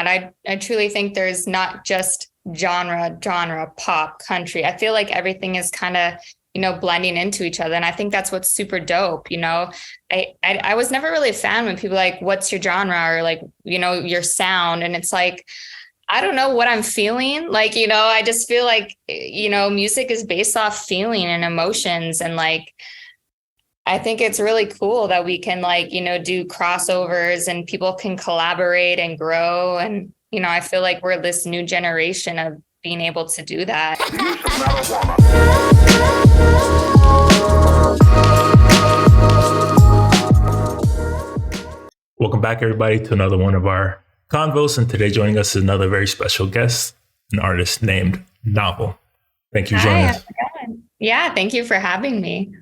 that. I truly think there's not just genre, pop, country. I feel like everything is kind of, blending into each other. And I think that's what's super dope. I was never really a fan when people like, what's your genre or like, your sound. And it's like, I don't know what I'm feeling. Like, I just feel like, music is based off feeling and emotions. And like, I think it's really cool that we can like, do crossovers and people can collaborate and grow. And, I feel like we're this new generation of being able to do that. Welcome back, everybody, to another one of our convos. And today joining us is another very special guest, an artist named Novul. Thank you for joining us. Yeah, thank you for having me.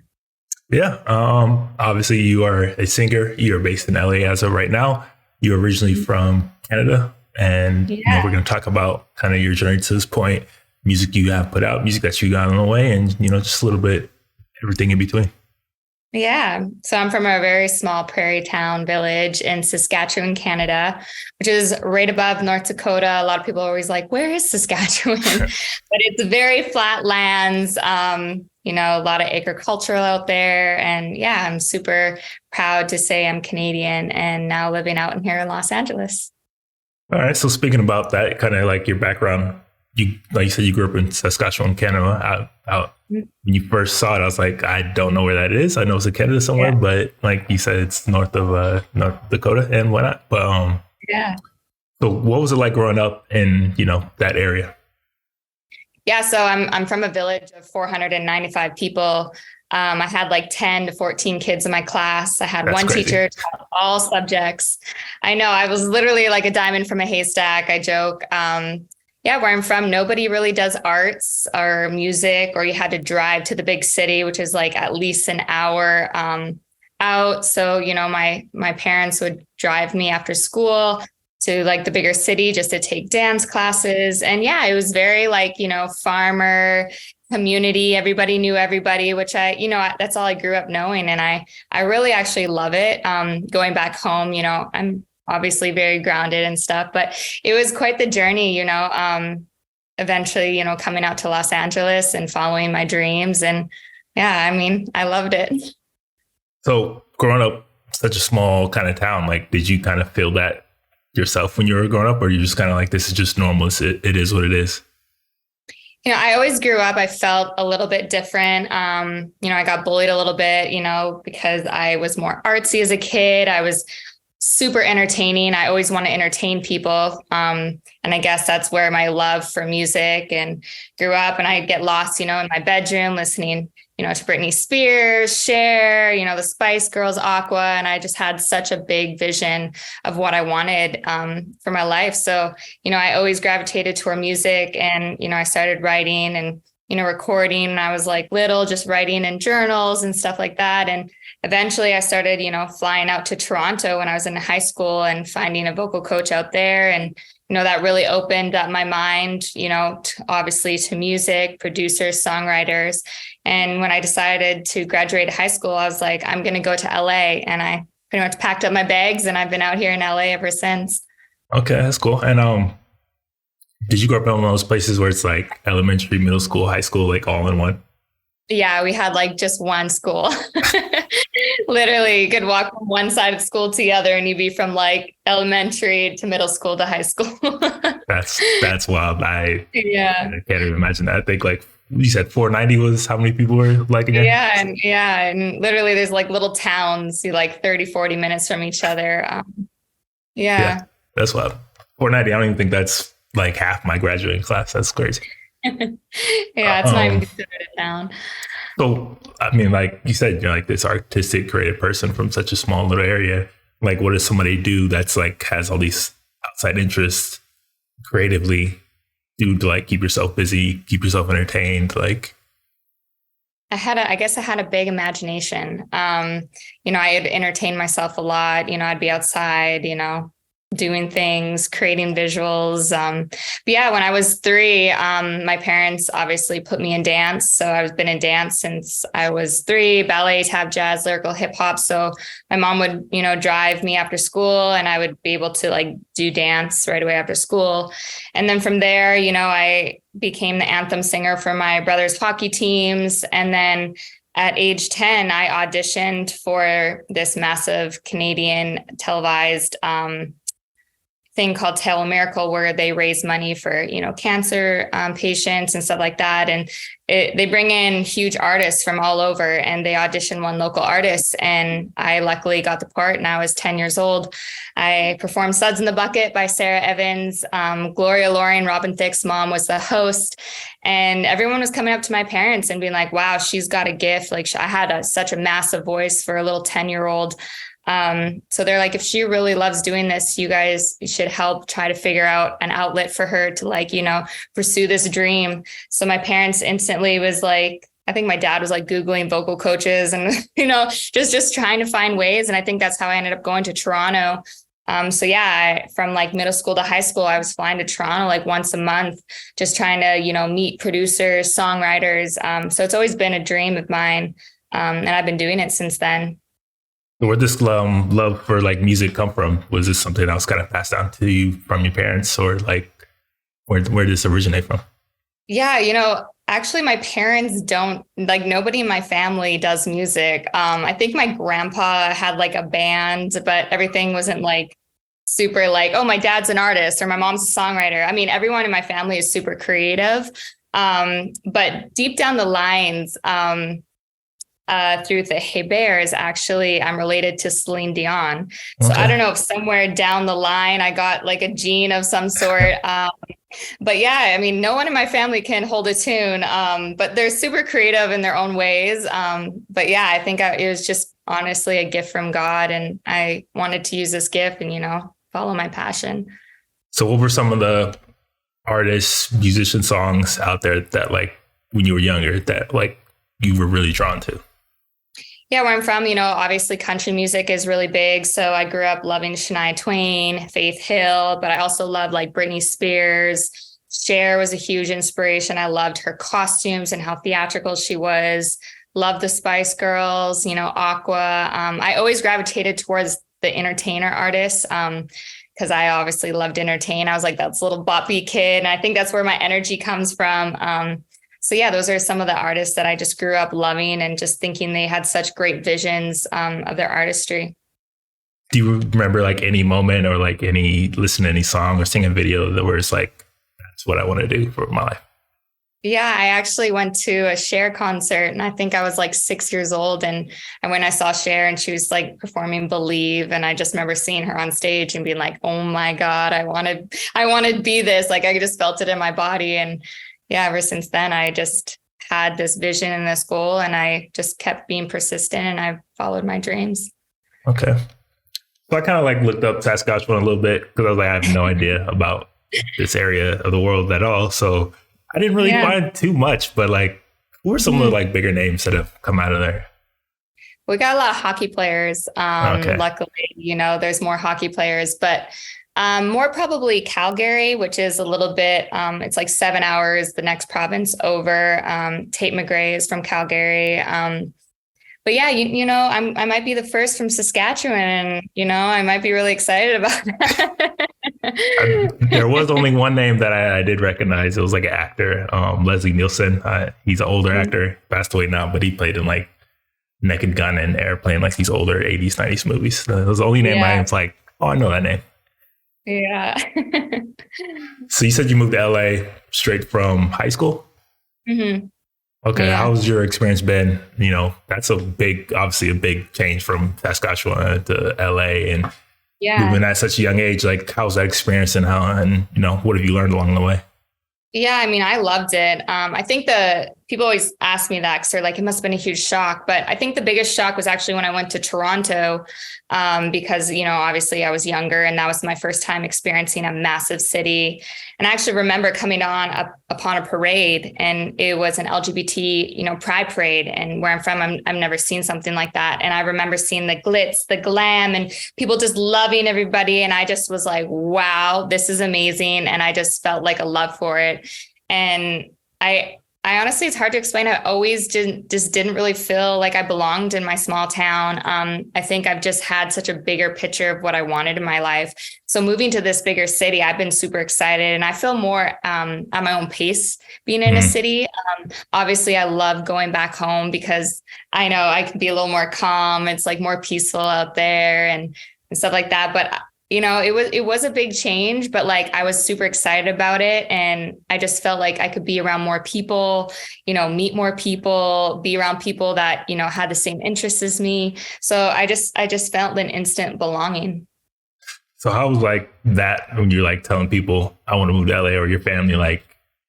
Yeah, obviously you are a singer. You're based in LA as of right now. You're originally from Canada. And we're going to talk about kind of your journey to this point, music you have put out, music that you got on the way, and, just a little bit, everything in between. Yeah. So I'm from a very small prairie town village in Saskatchewan, Canada, which is right above North Dakota. A lot of people are always like, where is Saskatchewan? But it's very flat lands, a lot of agricultural out there. And yeah, I'm super proud to say I'm Canadian and now living out in here in Los Angeles. All right. So speaking about that, kind of like your background, like you said, you grew up in Saskatchewan, Canada. When you first saw it, I was like, I don't know where that is. I know it's in Canada somewhere, but like you said, it's north of North Dakota and whatnot. But so what was it like growing up in that area? Yeah, so I'm from a village of 495 people. I had like 10 to 14 kids in my class. I had one teacher taught all subjects. I know, I was literally like a diamond from a haystack. I joke. Where I'm from, nobody really does arts or music, or you had to drive to the big city, which is like at least an hour out. So, my parents would drive me after school to like the bigger city just to take dance classes. And yeah, it was very like, farmer community. Everybody knew everybody, which that's all I grew up knowing. And I really actually love it. Going back home, I'm obviously very grounded and stuff, but it was quite the journey, eventually, coming out to Los Angeles and following my dreams. And yeah, I loved it. So growing up such a small kind of town, like, did you kind of feel that yourself when you were growing up, or you just kind of like, this is just normal. It is what it is. I always grew up, I felt a little bit different. I got bullied a little bit, because I was more artsy as a kid. I was super entertaining. I always want to entertain people. And I guess that's where my love for music and grew up. And I'd get lost, in my bedroom listening, to Britney Spears, Cher, the Spice Girls, Aqua. And I just had such a big vision of what I wanted for my life. So, I always gravitated toward music, and, I started writing and, recording when I was like little, just writing in journals and stuff like that. And eventually I started, flying out to Toronto when I was in high school and finding a vocal coach out there. And, that really opened up my mind, obviously to music, producers, songwriters. And when I decided to graduate high school, I was like, I'm going to go to LA. And I pretty much packed up my bags, and I've been out here in LA ever since. Okay, that's cool. And did you grow up in one of those places where it's like elementary, middle school, high school, like all in one? Yeah, we had like just one school. Literally, you could walk from one side of school to the other, and you'd be from like elementary to middle school to high school. That's wild. I can't even imagine that. I think like you said 490 was how many people were like in your and literally there's like little towns, like 30, 40 minutes from each other. Yeah, that's wild. 490. I don't even think that's like half my graduating class. That's crazy. It's not even considered a town. So, like you said, you're like this artistic, creative person from such a small little area. Like, what does somebody do that's like has all these outside interests creatively do to like keep yourself busy, keep yourself entertained? Like, I guess I had a big imagination. I'd entertain myself a lot. I'd be outside, doing things, creating visuals. But yeah, when I was 3, my parents obviously put me in dance. So I've been in dance since I was 3, ballet, tap, jazz, lyrical, hip hop. So my mom would, drive me after school and I would be able to like do dance right away after school. And then from there, I became the anthem singer for my brother's hockey teams. And then at age 10, I auditioned for this massive Canadian televised thing called Tale a Miracle, where they raise money for, cancer patients and stuff like that. And they bring in huge artists from all over and they audition one local artist. And I luckily got the part and I was 10 years old. I performed Suds in the Bucket by Sarah Evans. Gloria Loring, Robin Thicke's mom, was the host. And everyone was coming up to my parents and being like, wow, she's got a gift. Like I had such a massive voice for a little 10-year-old. So they're like, if she really loves doing this, you guys should help try to figure out an outlet for her to pursue this dream. So my parents instantly was like, I think my dad was like Googling vocal coaches and, just trying to find ways. And I think that's how I ended up going to Toronto. So yeah, from like middle school to high school, I was flying to Toronto like once a month, just trying to, meet producers, songwriters. So it's always been a dream of mine. And I've been doing it since then. Where did this love for like music come from? Was this something that was kind of passed down to you from your parents, or like where did this originate from? Yeah, actually my parents don't, like, nobody in my family does music. I think my grandpa had like a band, but everything wasn't like super like, oh, my dad's an artist or my mom's a songwriter. I mean, everyone in my family is super creative. But deep down the lines, through the Hebers, actually, I'm related to Celine Dion. So okay. I don't know if somewhere down the line I got like a gene of some sort. But yeah, I mean, no one in my family can hold a tune, but they're super creative in their own ways. But yeah, I think it was just honestly a gift from God, and I wanted to use this gift and, follow my passion. So what were some of the artists, musician songs out there that like when you were younger that like you were really drawn to? Yeah, where I'm from, obviously country music is really big. So I grew up loving Shania Twain, Faith Hill, but I also loved like Britney Spears. Cher was a huge inspiration. I loved her costumes and how theatrical she was. Loved the Spice Girls, Aqua. I always gravitated towards the entertainer artists because I obviously loved to entertain. I was like that little boppy kid. And I think that's where my energy comes from. So yeah, those are some of the artists that I just grew up loving and just thinking they had such great visions of their artistry. Do you remember like any moment or like listen to any song or sing a video that was like, that's what I want to do for my life? Yeah, I actually went to a Cher concert and I think I was like 6 years old. And when I saw Cher and she was like performing Believe, and I just remember seeing her on stage and being like, oh my God, I want to be this. Like I just felt it in my body. And yeah, ever since then, I just had this vision and this goal, and I just kept being persistent and I followed my dreams. Okay. So I kind of like looked up Saskatchewan a little bit because I was like, I have no idea about this area of the world at all. So I didn't really find too much, but like, who are some of the like bigger names that have come out of there? We got a lot of hockey players. Okay. Luckily, there's more hockey players, but more probably Calgary, which is a little bit, it's like 7 hours, the next province over. Tate McGray is from Calgary. But yeah, I might be the first from Saskatchewan, and, I might be really excited about that. There was only one name that I did recognize. It was like an actor, Leslie Nielsen. He's an older actor, passed away now, but he played in like Naked Gun and Airplane, like these older 80s, 90s movies. That was the only name I was like, oh, I know that name. Yeah. So you said you moved to LA straight from high school? Mm-hmm. Okay. Yeah. How's your experience been? That's obviously a big change from Saskatchewan to LA, and moving at such a young age. Like, how's that experience, and what have you learned along the way? Yeah, I mean, I loved it. I think the people always ask me that because they're like, it must have been a huge shock. But I think the biggest shock was actually when I went to Toronto, because, obviously I was younger and that was my first time experiencing a massive city. And I actually remember coming upon a parade, and it was an LGBT, pride parade. And where I'm from, I've never seen something like that. And I remember seeing the glitz, the glam, and people just loving everybody. And I just was like, wow, this is amazing. And I just felt like a love for it. And I honestly, it's hard to explain. I always didn't really feel like I belonged in my small town. I think I've just had such a bigger picture of what I wanted in my life. So moving to this bigger city, I've been super excited, and I feel more at my own pace being in a city. Obviously, I love going back home because I know I can be a little more calm. It's like more peaceful out there and stuff like that. But it was a big change, but like I was super excited about it. And I just felt like I could be around more people, meet more people, be around people that, had the same interests as me. So I just felt an instant belonging. So how was like that when you're like telling people I want to move to LA, or your family, like,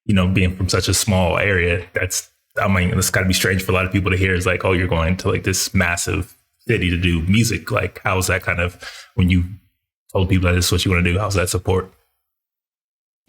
being from such a small area? It's got to be strange for a lot of people to hear. Is like, oh, you're going to like this massive city to do music. Like, how was that kind of when you told people that this is what you want to do? How's that support?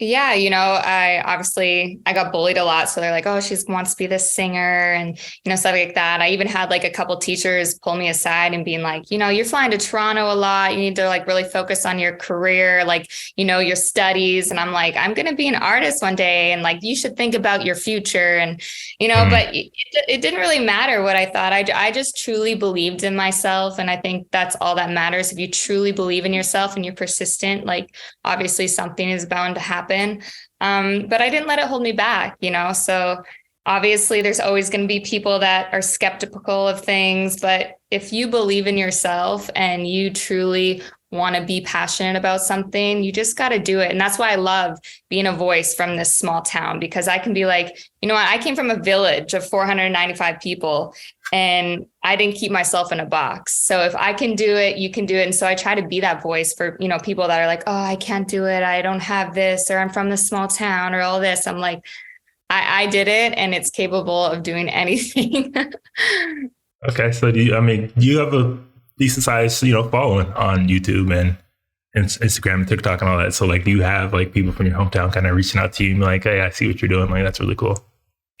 Yeah, I got bullied a lot. So they're like, oh, she wants to be this singer and, stuff like that. I even had like a couple teachers pull me aside and being like, you're flying to Toronto a lot. You need to like really focus on your career, like, your studies. And I'm like, I'm going to be an artist one day. And like, you should think about your future. And, but it didn't really matter what I thought. I just truly believed in myself. And I think that's all that matters. If you truly believe in yourself and you're persistent, like obviously something is bound to happen. But I didn't let it hold me back, so obviously there's always going to be people that are skeptical of things. But if you believe in yourself and you truly want to be passionate about something, you just got to do it. And that's why I love being a voice from this small town, because I can be like, I came from a village of 495 people and I didn't keep myself in a box. So if I can do it, you can do it. And so I try to be that voice for, people that are like, oh, I can't do it. I don't have this, or I'm from this small town, or all this. I'm like, I did it, and it's capable of doing anything. Okay. So do you have a decent size, following on YouTube and Instagram and TikTok and all that? So like, do you have like people from your hometown kind of reaching out to you and like, hey, I see what you're doing. Like, that's really cool.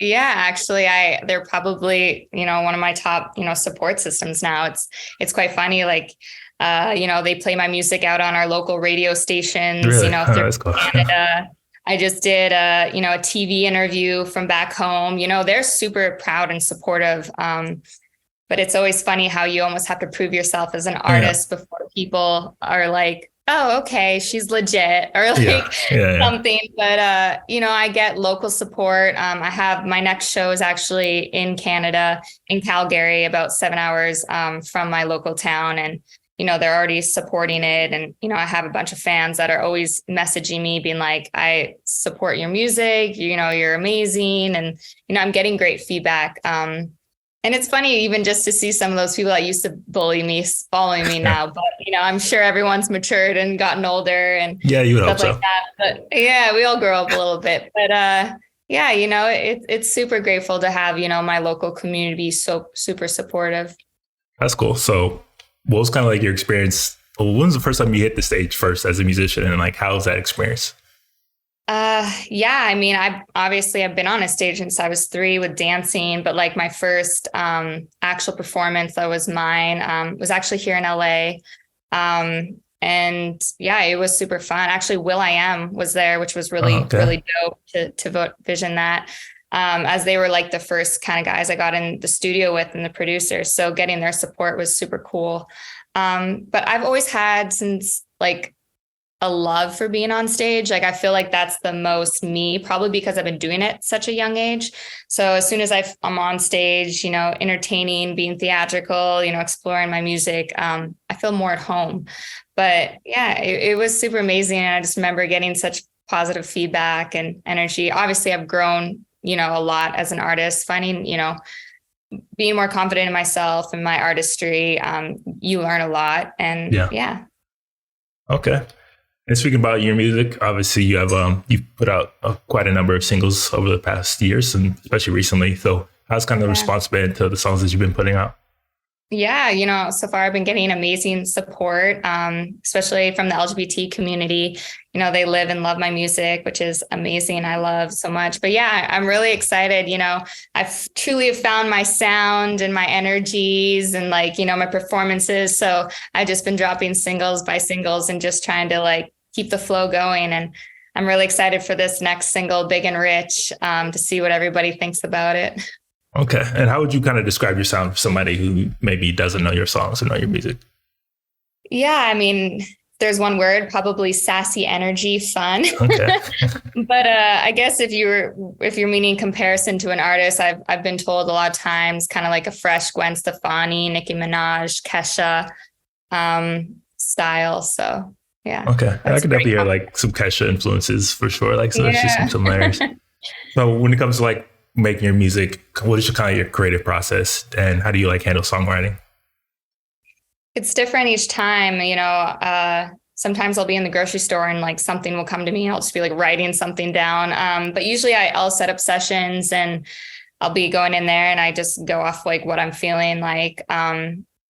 Yeah, actually, they're probably, one of my top, support systems now. It's quite funny. Like, they play my music out on our local radio stations, really? Through Cool. Canada. I just did a TV interview from back home. They're super proud and supportive. But it's always funny how you almost have to prove yourself as an artist before people are like, oh, okay, she's legit, or like something. But, I get local support. I have my next show is actually in Canada, in Calgary, about 7 hours from my local town. And, they're already supporting it. And, I have a bunch of fans that are always messaging me being like, I support your music, you're amazing. And, I'm getting great feedback. And it's funny even just to see some of those people that used to bully me following me now. But, I'm sure everyone's matured and gotten older and you would hope stuff like so. that. But yeah, we all grow up a little bit. But it's super grateful to have, my local community so super supportive. That's cool. So what was kind of like your experience? When was the first time you hit the stage first as a musician, and like, how was that experience? I've been on a stage since I was 3 with dancing, but like my first actual performance that was mine was actually here in LA. And yeah, it was super fun. Actually, will.i.am was there, which was really dope to vision that. As they were like the first kind of guys I got in the studio with, and the producers. So getting their support was super cool. But I've always had since like a love for being on stage. Like, I feel like that's the most me, probably because I've been doing it at such a young age. So as soon as I'm on stage, entertaining, being theatrical, exploring my music, I feel more at home. But yeah, it was super amazing. And I just remember getting such positive feedback and energy. Obviously I've grown, a lot as an artist, finding, being more confident in myself and my artistry. You learn a lot, and yeah. Okay. And speaking about your music, obviously you've put out quite a number of singles over the past years, and especially recently. So how's kind of the Yeah. response been to the songs that you've been putting out? Yeah, so far I've been getting amazing support, especially from the LGBT community. They live and love my music, which is amazing. I love so much. But yeah, I'm really excited. I've truly have found my sound and my energies and my performances. So I've just been dropping singles by singles and just trying to keep the flow going. And I'm really excited for this next single, Big and Rich, to see what everybody thinks about it. Okay. And how would you kind of describe your sound for somebody who maybe doesn't know your songs or know your music? Yeah, I mean, there's one word, probably sassy energy, fun. Okay. But I guess if you're meaning comparison to an artist, I've been told a lot of times kind of like a fresh Gwen Stefani, Nicki Minaj, Kesha style. So yeah. Okay. And I That's could definitely hear like some Kesha influences for sure. Like so there's just some yeah. similarities. So when it comes to like making your music, what is your kind of your creative process and how do you like handle songwriting? It's different each time, sometimes I'll be in the grocery store and something will come to me and I'll just be writing something down. But usually I'll set up sessions and I'll be going in there and I just go off what I'm feeling like.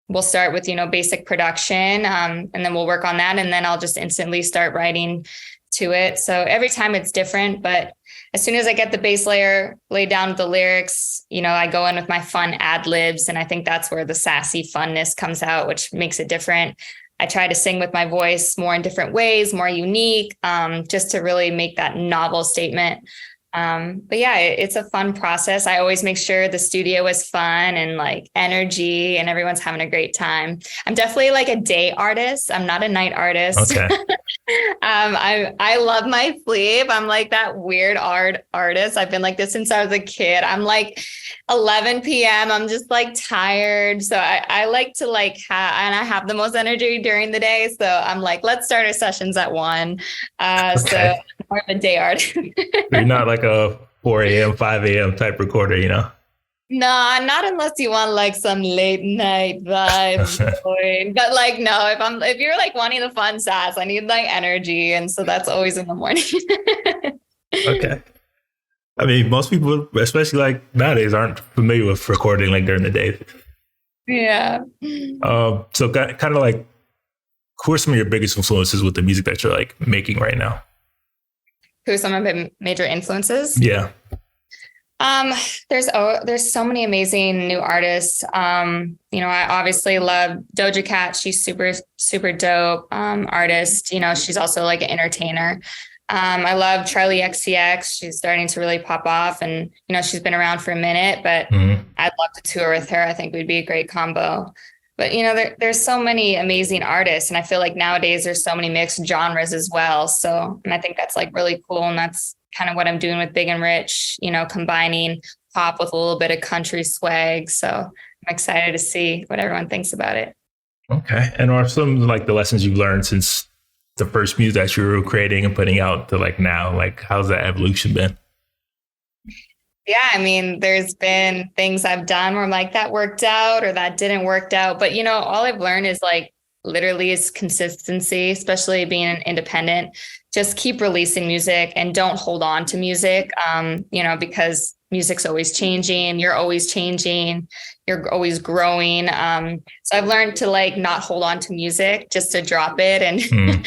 We'll start with, basic production, and then we'll work on that. And then I'll just instantly start writing to it. So every time it's different, but as soon as I get the base layer laid down with the lyrics, I go in with my fun ad libs. And I think that's where the sassy funness comes out, which makes it different. I try to sing with my voice more in different ways, more unique, just to really make that novel statement. But yeah, it's a fun process. I always make sure the studio is fun and energy and everyone's having a great time. I'm definitely a day artist. I'm not a night artist. Okay. I love my sleep. I'm that weird artist. I've been like this since I was a kid. I'm 11 p.m. I'm just tired. So I like to and I have the most energy during the day. So I'm let's start our sessions at 1. Okay. So I'm more of a day artist. You're not like a 4 a.m., 5 a.m. type recorder, you know? No, not unless you want some late night vibes going. But no, if you're wanting the fun sass, I need energy. And so that's always in the morning. Okay. I mean, most people, especially nowadays, aren't familiar with recording during the day. Yeah. So kind of who are some of your biggest influences with the music that you're making right now? Who are some of my major influences? Yeah. There's so many amazing new artists. I obviously love Doja Cat. She's super, super dope artist. She's also an entertainer. I love Charlie XCX. She's starting to really pop off and, she's been around for a minute, but I'd love to tour with her. I think we'd be a great combo. But, there's so many amazing artists. And I feel nowadays there's so many mixed genres as well. So, and I think that's really cool. And that's kind of what I'm doing with Big and Rich, combining pop with a little bit of country swag. So I'm excited to see what everyone thinks about it. Okay. And are some the lessons you've learned since the first music that you were creating and putting out to now, how's that evolution been? Yeah, I mean, there's been things I've done where I'm that worked out or that didn't work out. But, all I've learned is literally is consistency, especially being an independent. Just keep releasing music and don't hold on to music, because music's always changing. You're always changing. You're always growing. So I've learned to not hold on to music, just to drop it and move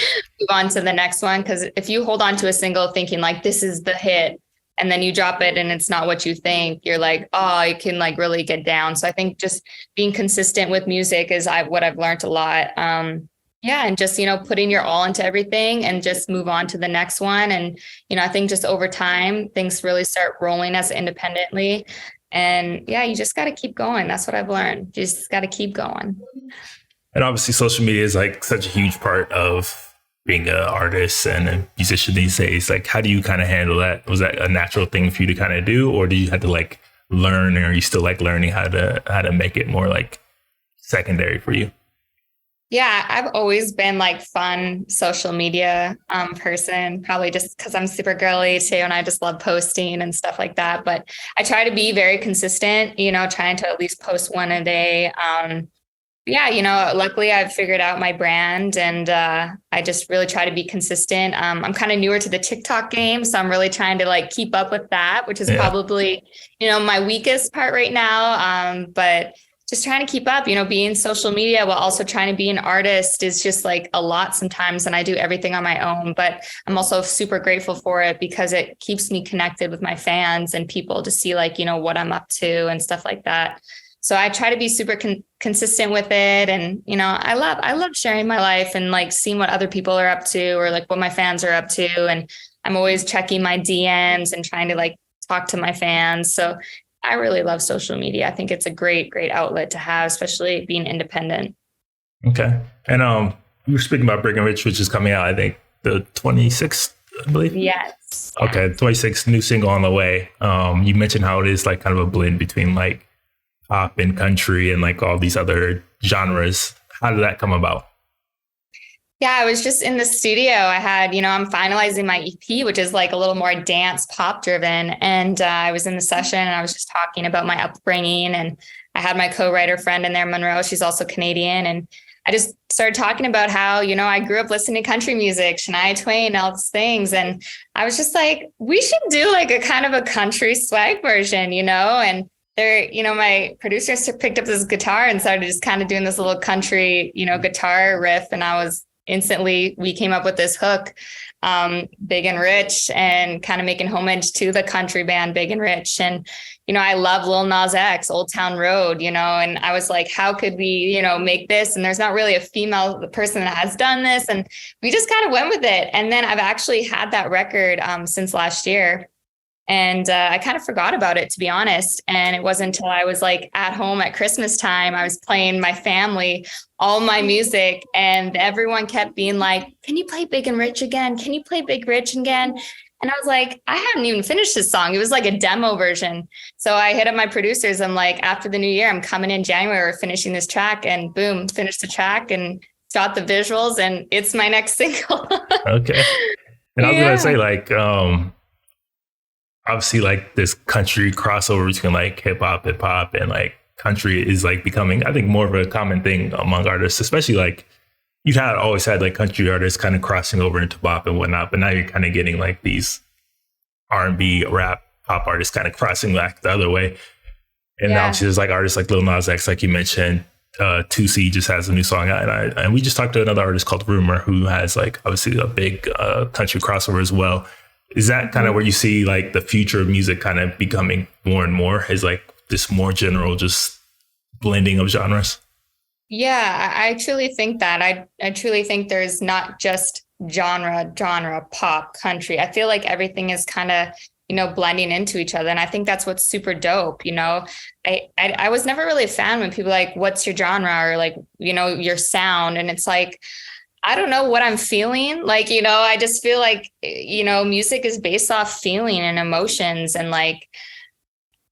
on to the next one. Because if you hold on to a single thinking this is the hit, and then you drop it and it's not what you think, you're oh, you can really get down. So I think just being consistent with music is what I've learned a lot. Yeah. And just, putting your all into everything and just move on to the next one. And, I think just over time, things really start rolling as independently. And yeah, you just got to keep going. That's what I've learned. You just got to keep going. And obviously social media is such a huge part of being an artist and a musician these days. How do you kind of handle that? Was that a natural thing for you to kind of do, or did you have to learn, or are you still learning how to make it more secondary for you? Yeah, I've always been fun social media person, probably just because I'm super girly too. And I just love posting and stuff like that. But I try to be very consistent, trying to at least post one a day. Yeah, luckily I've figured out my brand, and I just really try to be consistent. I'm kind of newer to the TikTok game, so I'm really trying to like keep up with that, which is Yeah. probably, my weakest part right now. But just trying to keep up, being social media while also trying to be an artist is just like a lot sometimes. And I do everything on my own, but I'm also super grateful for it because it keeps me connected with my fans and people to see like, what I'm up to and stuff like that. So I try to be super consistent with it. And, I love sharing my life and like seeing what other people are up to or like what my fans are up to. And I'm always checking my DMs and trying to like talk to my fans. So I really love social media. I think it's a great, great outlet to have, especially being independent. Okay. And you were speaking about Big and Rich, which is coming out, I think, the 26th, I believe. Yes. Okay, 26th new single on the way. You mentioned how it is like kind of a blend between like pop and country and like all these other genres. How did that come about? Yeah, I was just in the studio. I had, I'm finalizing my EP, which is like a little more dance pop driven. And I was in the session and I was just talking about my upbringing. And I had my co-writer friend in there, Monroe. She's also Canadian. And I just started talking about how, I grew up listening to country music, Shania Twain, all these things. And I was just like, we should do like a kind of a country swag version, and there, my producers picked up this guitar and started just kind of doing this little country, guitar riff. And we came up with this hook, Big and Rich, and kind of making homage to the country band Big and Rich. And, I love Lil Nas X, Old Town Road, and I was like, how could we, make this? And there's not really a female person that has done this. And we just kind of went with it. And then I've actually had that record since last year. And I kind of forgot about it, to be honest. And it wasn't until I was like at home at Christmas time, I was playing my family all my music, and everyone kept being like, can you play Big and Rich again? Can you play Big Rich again? And I was like, I haven't even finished this song. It was like a demo version. So I hit up my producers. I'm like, after the new year, I'm coming in January, we're finishing this track, and boom, finished the track and shot the visuals, and it's my next single. Okay. And I was Yeah. gonna say like obviously like this country crossover between like hip hop and like country is like becoming, I think, more of a common thing among artists, especially like you've always had like country artists kind of crossing over into pop and whatnot, but now you're kind of getting like these R&B rap pop artists kind of crossing back the other way. And obviously there's like artists like Lil Nas X, like you mentioned. 2C just has a new song out, and we just talked to another artist called Rumor who has like obviously a big country crossover as well. Is that kind of where you see like the future of music kind of becoming more and more, is like this more general just blending of genres? Yeah, I truly think that. I truly think there's not just genre, pop, country. I feel like everything is kind of, blending into each other. And I think that's what's super dope. I was never really a fan when people like, what's your genre, or like, your sound. And it's like, I don't know what I'm feeling. Like, I just feel like, music is based off feeling and emotions. And like,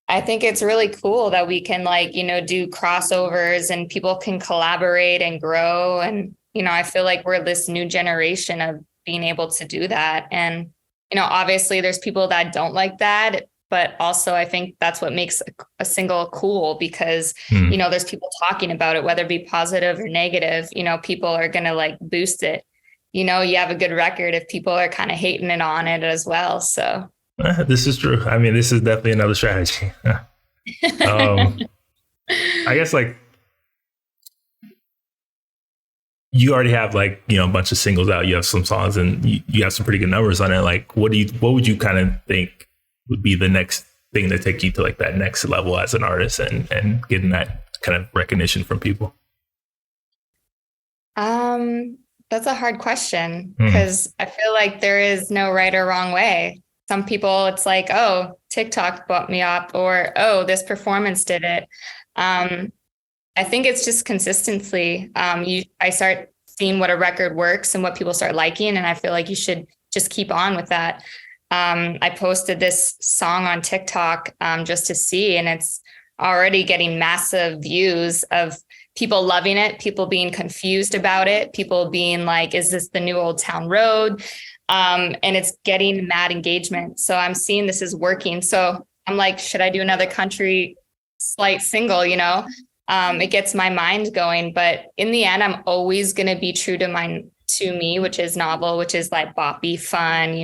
I think it's really cool that we can like, do crossovers and people can collaborate and grow. And, I feel like we're this new generation of being able to do that. And, obviously there's people that don't like that, but also I think that's what makes a single cool, because, there's people talking about it, whether it be positive or negative, people are going to like boost it. You have a good record if people are kind of hating it on it as well. So This is true. I mean, this is definitely another strategy. I guess like you already have like, a bunch of singles out. You have some songs and you have some pretty good numbers on it. Like, what would you kind of think would be the next thing to take you to like that next level as an artist and getting that kind of recognition from people? That's a hard question, because I feel like there is no right or wrong way. Some people, it's like, oh, TikTok brought me up, or, oh, this performance did it. I think it's just consistency. I start seeing what a record works and what people start liking. And I feel like you should just keep on with that. I posted this song on TikTok just to see, and it's already getting massive views of people loving it, people being confused about it, people being like, is this the new Old Town Road? And it's getting mad engagement. So I'm seeing this is working. So I'm like, should I do another country slight single, It gets my mind going, but in the end, I'm always going to be true to me, which is Novul, which is like boppy, fun,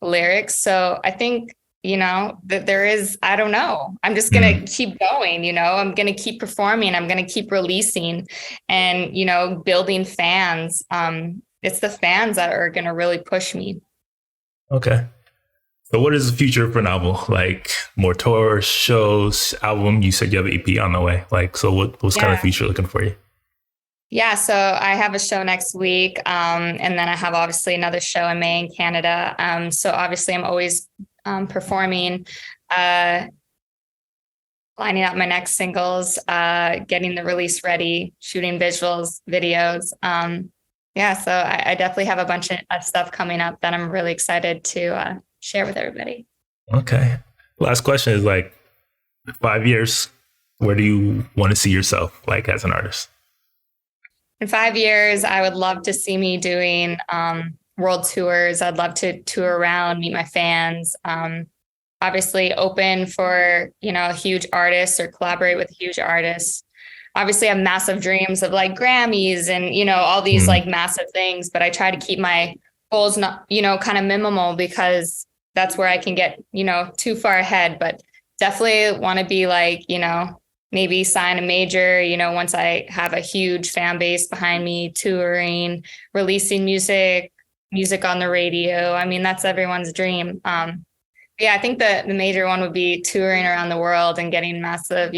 lyrics. So I think, that there is, I don't know, I'm just going to keep going, I'm going to keep performing. I'm going to keep releasing and, building fans. It's the fans that are going to really push me. Okay. So what is the future for Novul? Like more tours, shows, album? You said you have an EP on the way. Like, so what's kind of future looking for you? Yeah, so I have a show next week. And then I have obviously another show in May in Canada. So obviously I'm always performing, lining up my next singles, getting the release ready, shooting visuals, videos. So I definitely have a bunch of stuff coming up that I'm really excited to share with everybody. Okay. Last question is like 5 years, where do you want to see yourself like as an artist? In 5 years, I would love to see me doing world tours. I'd love to tour around, meet my fans. Obviously open for, huge artists or collaborate with huge artists. Obviously I have massive dreams of like Grammys and, all these like massive things, but I try to keep my goals not, kind of minimal because that's where I can get, too far ahead, but definitely want to be like, maybe sign a major, once I have a huge fan base behind me, touring, releasing music on the radio. I mean, that's everyone's dream. I think the major one would be touring around the world and getting massive,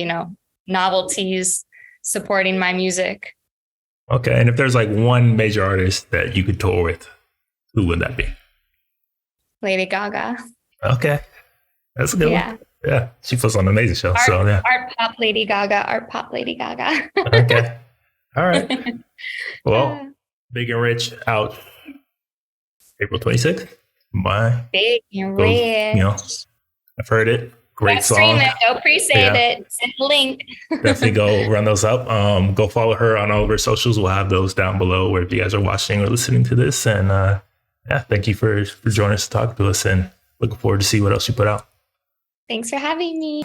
novelties supporting my music. Okay. And if there's like one major artist that you could tour with, who would that be? Lady Gaga. Okay. That's a good one. Yeah. She puts on an amazing show. Art pop Lady Gaga. Okay. All right. Well, Big and Rich out April 26th. Big and Rich. I've heard it. Great song. Stream it. Go pre-save it. Send the link. Definitely go run those up. Go follow her on all of her socials. We'll have those down below wherever you guys are watching or listening to this. And thank you for joining us to talk to us, and looking forward to see what else you put out. Thanks for having me.